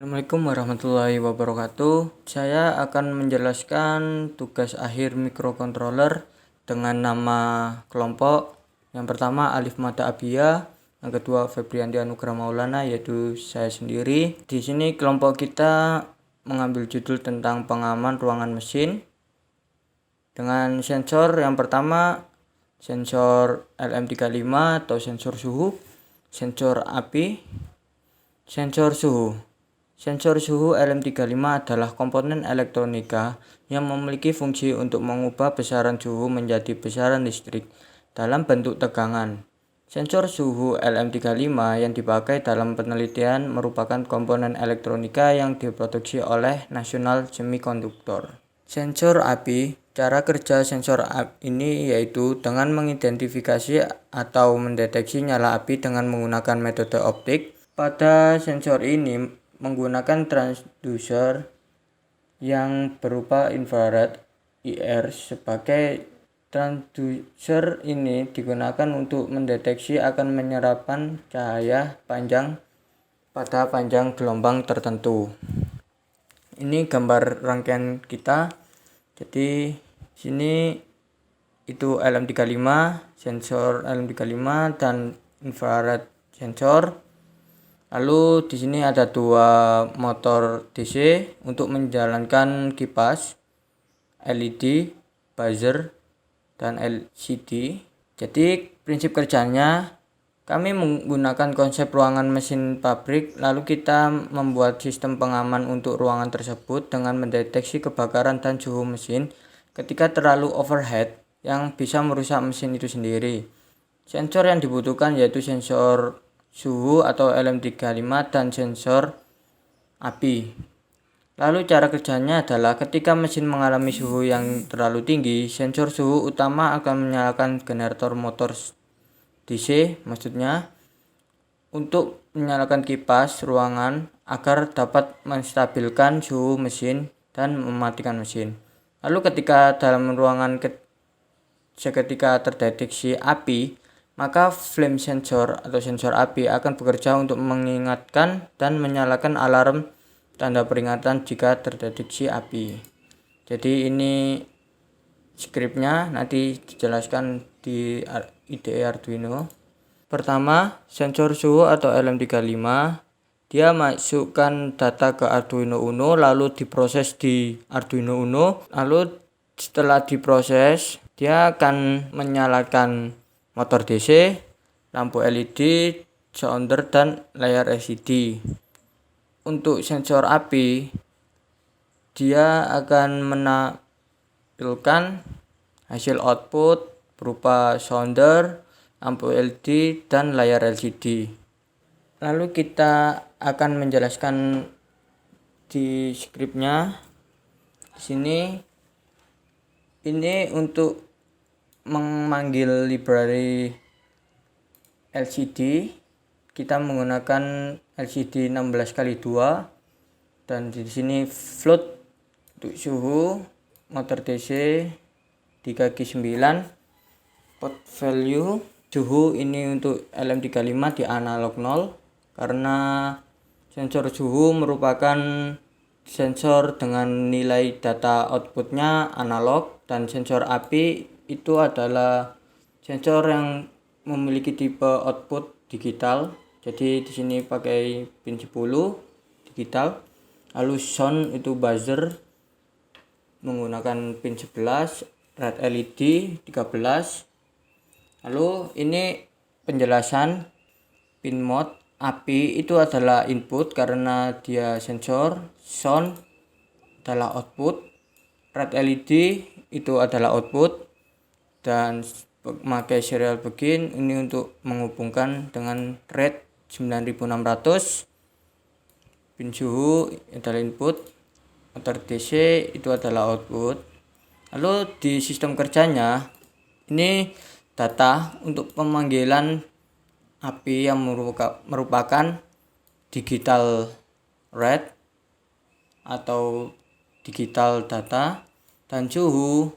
Assalamualaikum warahmatullahi wabarakatuh. Saya akan menjelaskan tugas akhir mikrokontroler dengan nama kelompok. Yang pertama Alif Mata Abia, yang kedua Febriandi Anugrah Maulana, yaitu saya sendiri. Di sini kelompok kita mengambil judul tentang pengaman ruangan mesin dengan sensor. Yang pertama sensor LM35 atau sensor suhu, sensor api, sensor suhu. Sensor suhu LM35 adalah komponen elektronika yang memiliki fungsi untuk mengubah besaran suhu menjadi besaran listrik dalam bentuk tegangan. Sensor suhu LM35 yang dipakai dalam penelitian merupakan komponen elektronika yang diproduksi oleh National Semiconductor. Sensor api. Cara kerja sensor ini yaitu dengan mengidentifikasi atau mendeteksi nyala api dengan menggunakan metode optik. Pada sensor ini menggunakan transducer yang berupa infrared IR. Sebagai transducer ini digunakan untuk mendeteksi akan menyerapan cahaya panjang pada panjang gelombang tertentu. Ini gambar rangkaian kita. Jadi sini itu LM35, sensor LM35 dan infrared sensor. Lalu di sini ada dua motor DC untuk menjalankan kipas, LED, buzzer, dan LCD. Jadi prinsip kerjanya kami menggunakan konsep ruangan mesin pabrik, lalu kita membuat sistem pengaman untuk ruangan tersebut dengan mendeteksi kebakaran dan suhu mesin ketika terlalu overheat yang bisa merusak mesin itu sendiri. Sensor yang dibutuhkan yaitu sensor suhu atau LM35 dan sensor api. Lalu cara kerjanya adalah ketika mesin mengalami suhu yang terlalu tinggi, sensor suhu utama akan menyalakan generator motor DC, maksudnya untuk menyalakan kipas ruangan agar dapat menstabilkan suhu mesin dan mematikan mesin. Lalu ketika dalam ruangan seketika terdeteksi api, maka flame sensor atau sensor api akan bekerja untuk mengingatkan dan menyalakan alarm tanda peringatan jika terdeteksi api. Jadi ini skripnya, nanti dijelaskan di IDE Arduino. Pertama, sensor suhu atau LM35, dia masukkan data ke Arduino Uno, lalu diproses di Arduino Uno. Lalu setelah diproses, dia akan menyalakan motor DC, lampu LED, sounder, dan layar LCD. Untuk sensor api, dia akan menampilkan hasil output berupa sounder, lampu LED, dan layar LCD. Lalu kita akan menjelaskan di skripnya. Di sini ini untuk memanggil library LCD, kita menggunakan LCD 16x2 dan di sini float untuk suhu, motor DC 3G9, port value suhu ini untuk LM35 di analog 0 karena sensor suhu merupakan sensor dengan nilai data outputnya analog, dan sensor api itu adalah sensor yang memiliki tipe output digital. Jadi di sini pakai pin 10 digital. Lalu sound itu buzzer menggunakan pin 11, red LED 13. Lalu ini penjelasan pin mode. Api itu adalah input karena dia sensor, sound adalah output, red LED itu adalah output, dan memakai serial begin ini untuk menghubungkan dengan red 9600. Pin suhu adalah input, motor DC itu adalah output. Lalu di sistem kerjanya ini data untuk pemanggilan api yang merupakan digital red atau digital data, dan suhu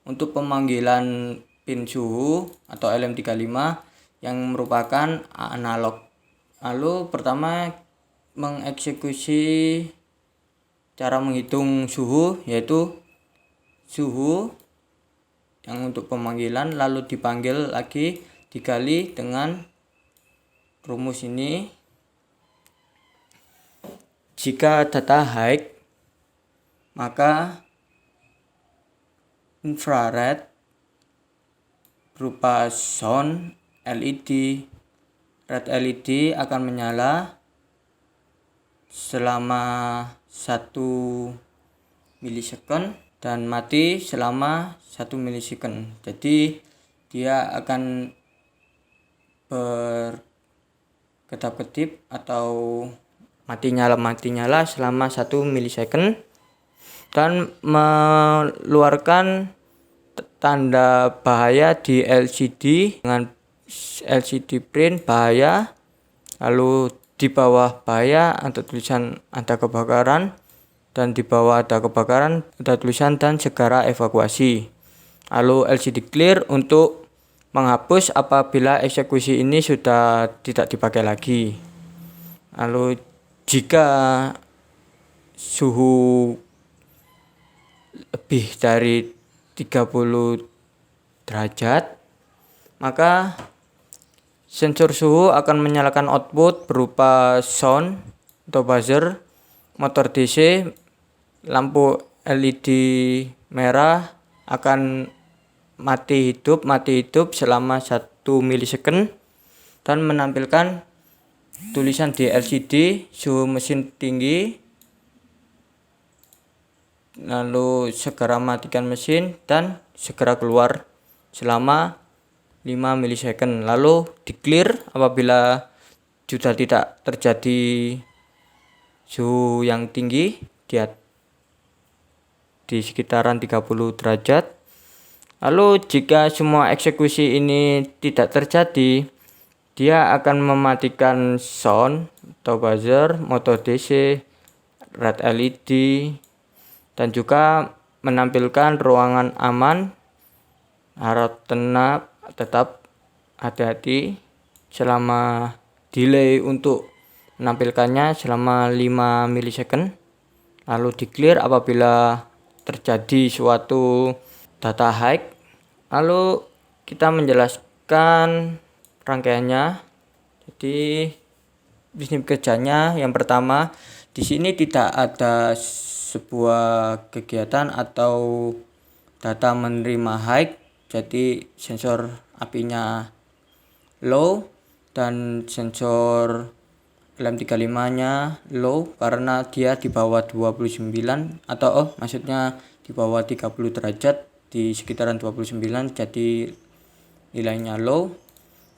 untuk pemanggilan pin suhu atau LM35 yang merupakan analog. Lalu pertama mengeksekusi cara menghitung suhu, yaitu suhu yang untuk pemanggilan, lalu dipanggil lagi dikali dengan rumus ini. Jika data high, maka infrared berupa sound LED, red LED akan menyala selama 1 milisecond dan mati selama 1 milisecond. Jadi dia akan berkedap-kedip atau mati nyala selama 1 milisecond dan mengeluarkan tanda bahaya di LCD dengan LCD print bahaya, lalu di bawah bahaya ada tulisan ada kebakaran, dan di bawah ada kebakaran ada tulisan dan segera evakuasi. Lalu LCD clear untuk menghapus apabila eksekusi ini sudah tidak dipakai lagi. Lalu jika suhu lebih dari 30 derajat, maka sensor suhu akan menyalakan output berupa sound atau buzzer, motor DC, lampu LED merah akan mati hidup selama 1 milisecond dan menampilkan tulisan di LCD suhu mesin tinggi, lalu segera matikan mesin dan segera keluar selama 5 milisecond, lalu di clear apabila sudah tidak terjadi suhu yang tinggi di sekitaran 30 derajat. Lalu jika semua eksekusi ini tidak terjadi, dia akan mematikan sound atau buzzer, motor DC, red LED, dan juga menampilkan ruangan aman. Harap tenang, tetap hati-hati selama delay untuk menampilkannya selama 5 milisecond. Lalu di clear apabila terjadi suatu data high. Lalu kita menjelaskan rangkaiannya. Jadi bisnis kerjanya yang pertama, di sini tidak ada sebuah kegiatan atau data menerima high, jadi sensor apinya low dan sensor LM35-nya low karena dia di bawah 29 atau maksudnya di bawah 30 derajat, di sekitaran 29, jadi nilainya low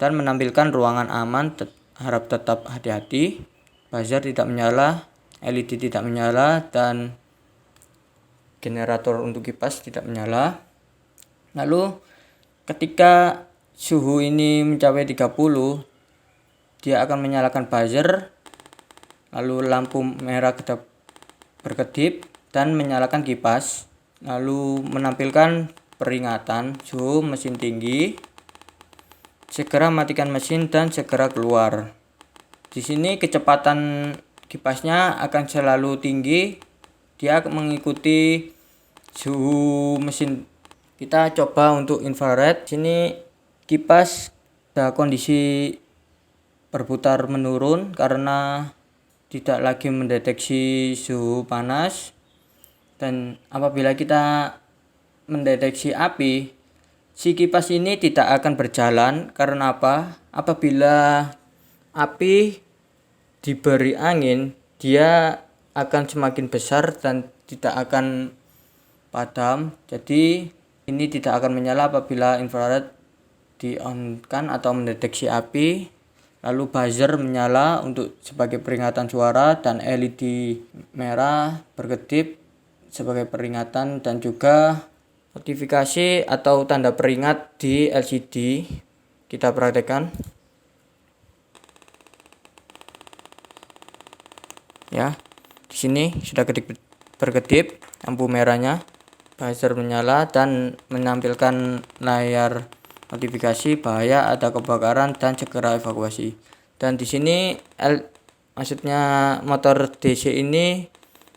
dan menampilkan ruangan aman. Harap tetap hati-hati, buzzer tidak menyala, LED tidak menyala, dan generator untuk kipas tidak menyala. Lalu ketika suhu ini mencapai 30, dia akan menyalakan buzzer, lalu lampu merah berkedip dan menyalakan kipas, lalu menampilkan peringatan suhu mesin tinggi, segera matikan mesin dan segera keluar. Di sini kecepatan kipasnya akan selalu tinggi, dia mengikuti suhu mesin. Kita coba untuk infrared. Sini kipas pada kondisi berputar menurun karena tidak lagi mendeteksi suhu panas. Dan apabila kita mendeteksi api, si kipas ini tidak akan berjalan. Karena apa? Apabila api diberi angin, dia akan semakin besar dan tidak akan padam. Jadi ini tidak akan menyala apabila infrared di-on-kan atau mendeteksi api. Lalu buzzer menyala untuk sebagai peringatan suara dan LED merah berkedip sebagai peringatan, dan juga notifikasi atau tanda peringat di LCD. Kita praktekkan. Ya, di sini sudah berkedip lampu merahnya, buzzer menyala dan menampilkan layar notifikasi bahaya ada kebakaran dan segera evakuasi. Dan di sini Maksudnya motor DC ini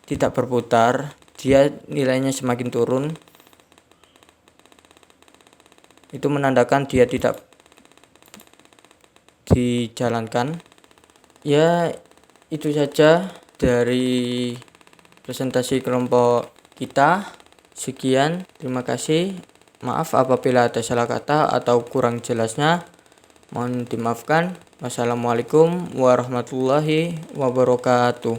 tidak berputar, dia nilainya semakin turun. Itu menandakan dia tidak dijalankan. Ya, itu saja dari presentasi kelompok kita. Sekian, terima kasih. Maaf apabila ada salah kata atau kurang jelasnya. Mohon dimaafkan. Wassalamualaikum warahmatullahi wabarakatuh.